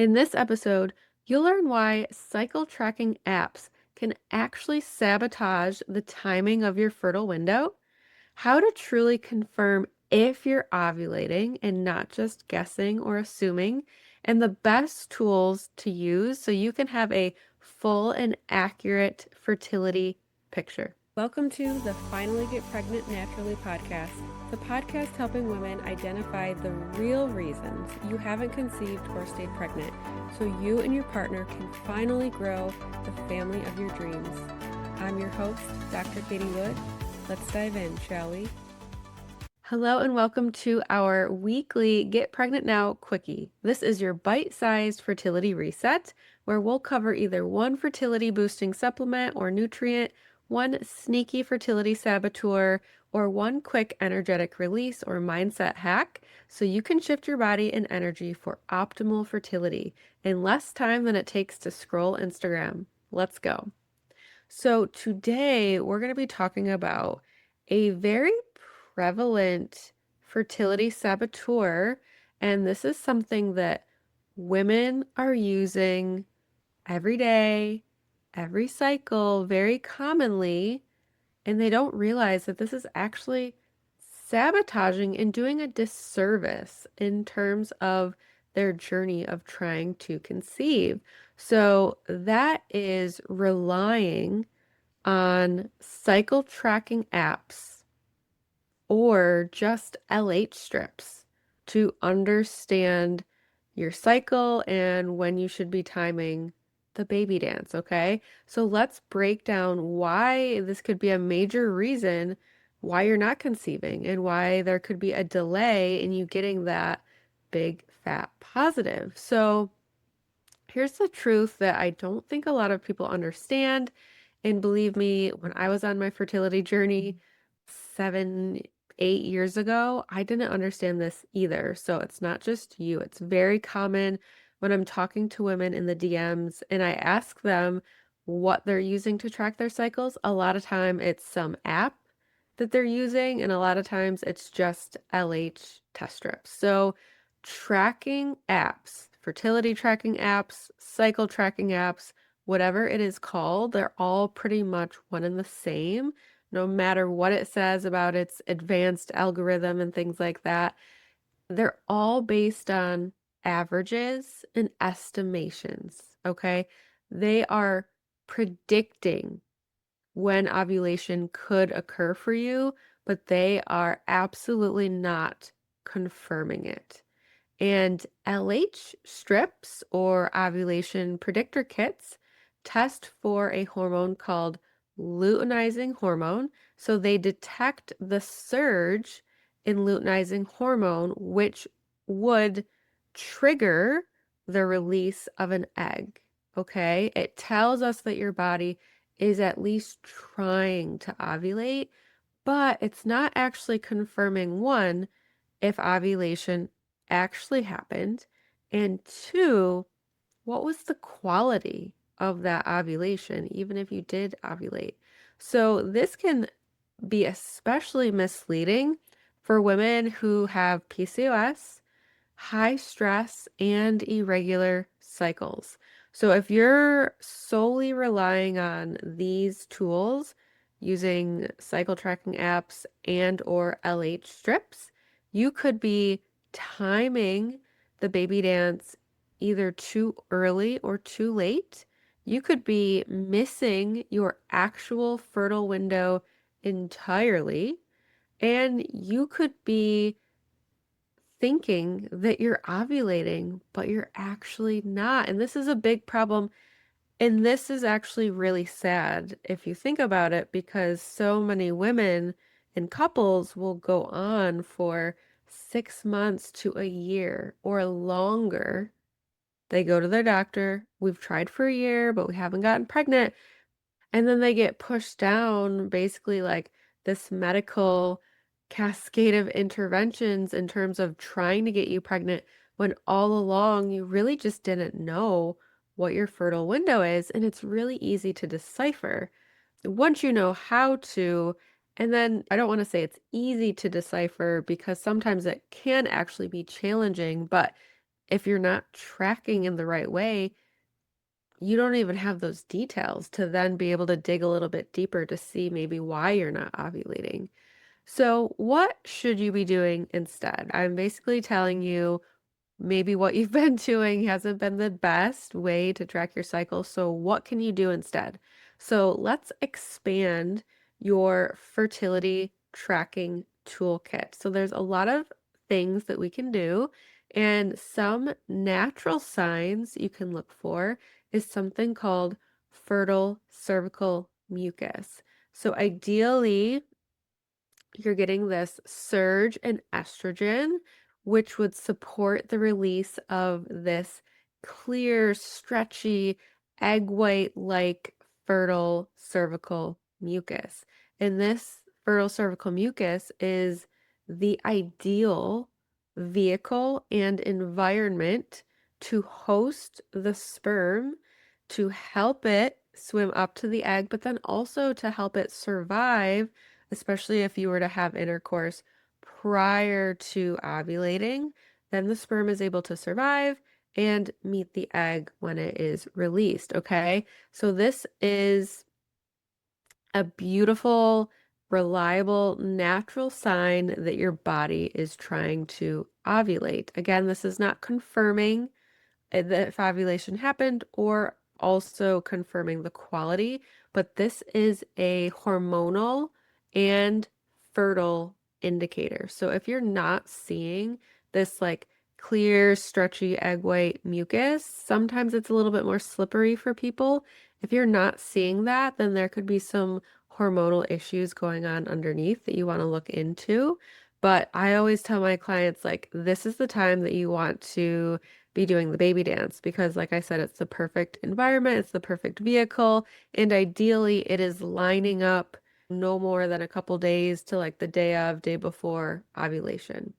In this episode, you'll learn why cycle tracking apps can actually sabotage the timing of your fertile window, how to truly confirm if you're ovulating and not just guessing or assuming, and the best tools to use so you can have a full and accurate fertility picture. Welcome to the Finally Get Pregnant Naturally podcast, the podcast helping women identify the real reasons you haven't conceived or stayed pregnant so you and your partner can finally grow the family of your dreams. I'm your host, Dr. Katie Wood. Let's dive in, shall we? Hello and welcome to our weekly Get Pregnant Now Quickie. This is your bite-sized fertility reset where we'll cover either one fertility boosting supplement or nutrient, one sneaky fertility saboteur, or one quick energetic release or mindset hack so you can shift your body and energy for optimal fertility in less time than it takes to scroll Instagram. Let's go. So today we're going to be talking about a very prevalent fertility saboteur, and this is something that women are using every day, every cycle, very commonly, and they don't realize that this is actually sabotaging and doing a disservice in terms of their journey of trying to conceive. So that is relying on cycle tracking apps or just LH strips to understand your cycle and when you should be timing the baby dance, okay? So let's break down why this could be a major reason why you're not conceiving and why there could be a delay in you getting that big fat positive. So here's the truth that I don't think a lot of people understand. And believe me, when I was on my fertility journey 7, 8 years ago, I didn't understand this either. So it's not just you. It's very common when I'm talking to women in the DMs and I ask them what they're using to track their cycles. A lot of time it's some app that they're using, and a lot of times it's just LH test strips. So tracking apps, fertility tracking apps, cycle tracking apps, whatever it is called, they're all pretty much one and the same, no matter what it says about its advanced algorithm and things like that. They're all based on averages and estimations, okay? They are predicting when ovulation could occur for you, but they are absolutely not confirming it. And LH strips or ovulation predictor kits test for a hormone called luteinizing hormone. So they detect the surge in luteinizing hormone, which would trigger the release of an egg. Okay, it tells us that your body is at least trying to ovulate, but it's not actually confirming one, if ovulation actually happened, and two, what was the quality of that ovulation, even if you did ovulate. So this can be especially misleading for women who have PCOS, high stress, and irregular cycles. So if you're solely relying on these tools using cycle tracking apps and or LH strips, you could be timing the baby dance either too early or too late. You could be missing your actual fertile window entirely, and you could be thinking that you're ovulating, but you're actually not. And this is a big problem. And this is actually really sad if you think about it, because so many women and couples will go on for 6 months to a year or longer. They go to their doctor. We've tried for a year, but we haven't gotten pregnant. And then they get pushed down basically like this medical cascade of interventions in terms of trying to get you pregnant when all along you really just didn't know what your fertile window is. And it's really easy to decipher once you know how to. And then I don't want to say it's easy to decipher because sometimes it can actually be challenging, but if you're not tracking in the right way, you don't even have those details to then be able to dig a little bit deeper to see maybe why you're not ovulating. So, what should you be doing instead? I'm basically telling you maybe what you've been doing hasn't been the best way to track your cycle. So, what can you do instead? So, let's expand your fertility tracking toolkit. So, there's a lot of things that we can do, and some natural signs you can look for is something called fertile cervical mucus. So, ideally, you're getting this surge in estrogen, which would support the release of this clear, stretchy, egg white like fertile cervical mucus. And this fertile cervical mucus is the ideal vehicle and environment to host the sperm, to help it swim up to the egg, but then also to help it survive, especially if you were to have intercourse prior to ovulating, then the sperm is able to survive and meet the egg when it is released. Okay. So this is a beautiful, reliable, natural sign that your body is trying to ovulate. Again, this is not confirming that if ovulation happened or also confirming the quality, but this is a hormonal and fertile indicator. So if you're not seeing this like clear, stretchy egg white mucus, sometimes it's a little bit more slippery for people. If you're not seeing that, then there could be some hormonal issues going on underneath that you want to look into. But I always tell my clients, like, this is the time that you want to be doing the baby dance because, like I said, it's the perfect environment, it's the perfect vehicle, and ideally it is lining up no more than a couple days to like the day of, day before ovulation.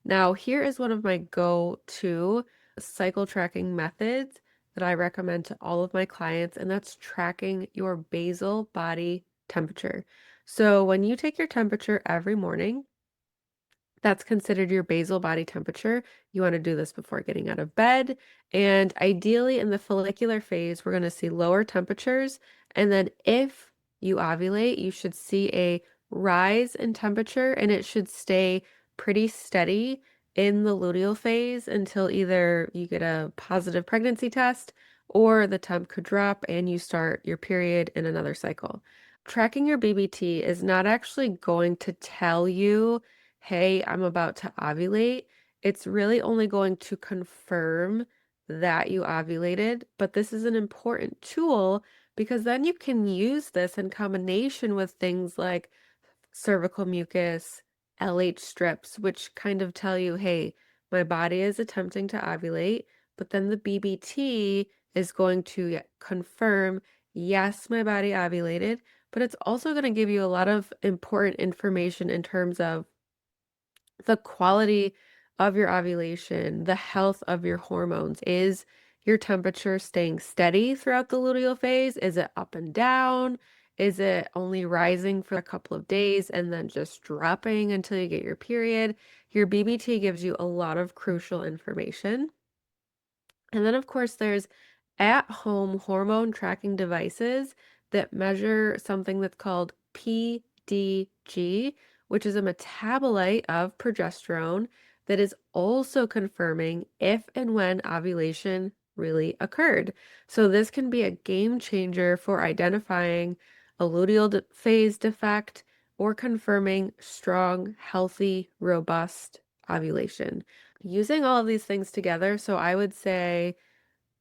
Now, here is one of my go-to cycle tracking methods that I recommend to all of my clients, and that's tracking your basal body temperature. So, when you take your temperature every morning, that's considered your basal body temperature. You want to do this before getting out of bed. And ideally, in the follicular phase, we're going to see lower temperatures. And then, if you ovulate, you should see a rise in temperature and it should stay pretty steady in the luteal phase until either you get a positive pregnancy test or the temp could drop and you start your period in another cycle. Tracking your BBT is not actually going to tell you, hey, I'm about to ovulate. It's really only going to confirm that you ovulated, but this is an important tool because then you can use this in combination with things like cervical mucus, LH strips, which kind of tell you, hey, my body is attempting to ovulate, but then the BBT is going to confirm, yes, my body ovulated, but it's also going to give you a lot of important information in terms of the quality of your ovulation, the health of your hormones. Is your temperature staying steady throughout the luteal phase? Is it up and down? Is it only rising for a couple of days and then just dropping until you get your period? Your BBT gives you a lot of crucial information. And then, of course, there's at-home hormone tracking devices that measure something that's called PDG, which is a metabolite of progesterone that is also confirming if and when ovulation really occurred. So this can be a game changer for identifying a luteal phase defect or confirming strong, healthy, robust ovulation. Using all of these things together, so I would say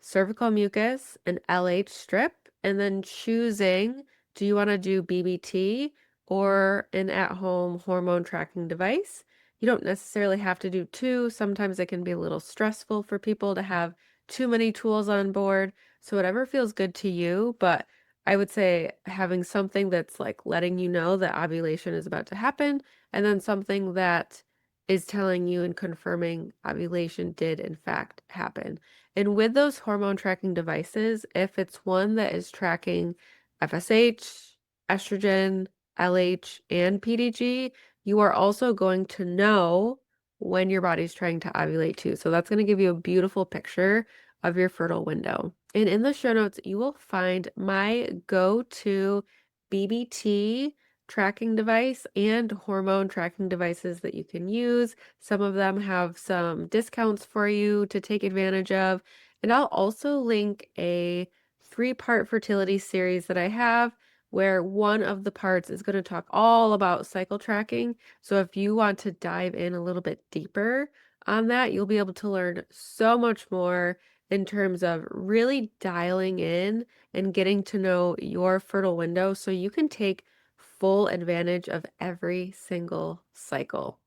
cervical mucus, an LH strip, and then choosing, do you want to do BBT or an at-home hormone tracking device? You don't necessarily have to do two. Sometimes it can be a little stressful for people to have too many tools on board. So whatever feels good to you, but I would say having something that's like letting you know that ovulation is about to happen, and then something that is telling you and confirming ovulation did in fact happen. And with those hormone tracking devices, if it's one that is tracking FSH, estrogen, LH, and PDG, you are also going to know when your body's trying to ovulate too. So that's going to give you a beautiful picture of your fertile window. And in the show notes, you will find my go-to BBT tracking device and hormone tracking devices that you can use. Some of them have some discounts for you to take advantage of. And I'll also link a 3-part fertility series that I have where one of the parts is going to talk all about cycle tracking. So if you want to dive in a little bit deeper on that, you'll be able to learn so much more in terms of really dialing in and getting to know your fertile window so you can take full advantage of every single cycle.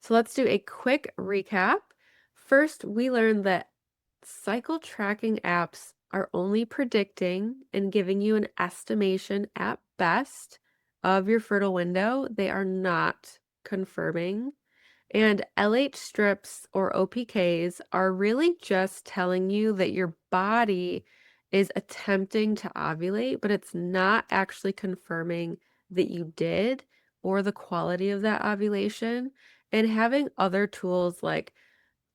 So let's do a quick recap. First, we learned that cycle tracking apps are only predicting and giving you an estimation at best of your fertile window. They are not confirming. And LH strips or OPKs are really just telling you that your body is attempting to ovulate, but it's not actually confirming that you did or the quality of that ovulation. And having other tools like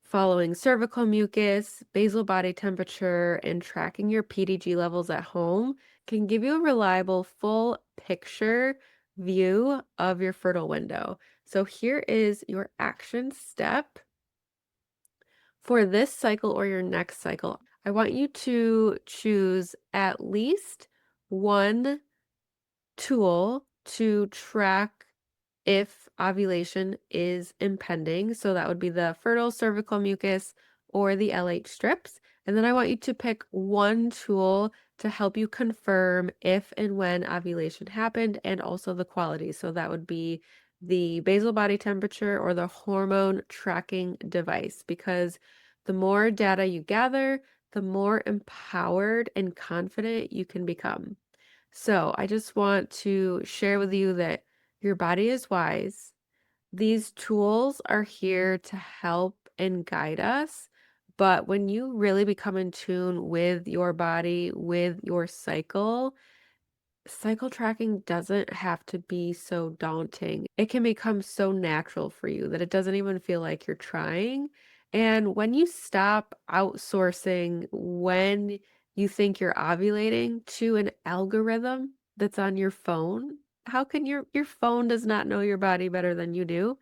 following cervical mucus, basal body temperature, and tracking your PDG levels at home can give you a reliable full picture view of your fertile window. So here is your action step for this cycle or your next cycle. I want you to choose at least one tool to track if ovulation is impending. So that would be the fertile cervical mucus or the LH strips. And then I want you to pick one tool to help you confirm if and when ovulation happened and also the quality. So that would be the basal body temperature or the hormone tracking device, because the more data you gather, the more empowered and confident you can become. So I just want to share with you that your body is wise. These tools are here to help and guide us. But when you really become in tune with your body, with your cycle tracking doesn't have to be so daunting. It can become so natural for you that it doesn't even feel like you're trying. And when you stop outsourcing when you think you're ovulating to an algorithm that's on your phone, how can your phone does not know your body better than you do?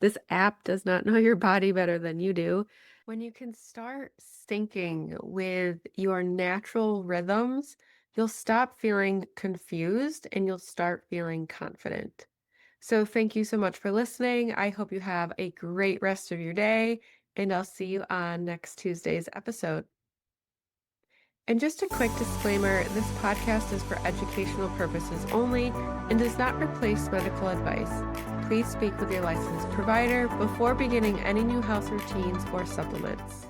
This app does not know your body better than you do. When you can start syncing with your natural rhythms, you'll stop feeling confused and you'll start feeling confident. So, thank you so much for listening. I hope you have a great rest of your day, and I'll see you on next Tuesday's episode. And just a quick disclaimer, this podcast is for educational purposes only and does not replace medical advice. Please speak with your licensed provider before beginning any new health routines or supplements.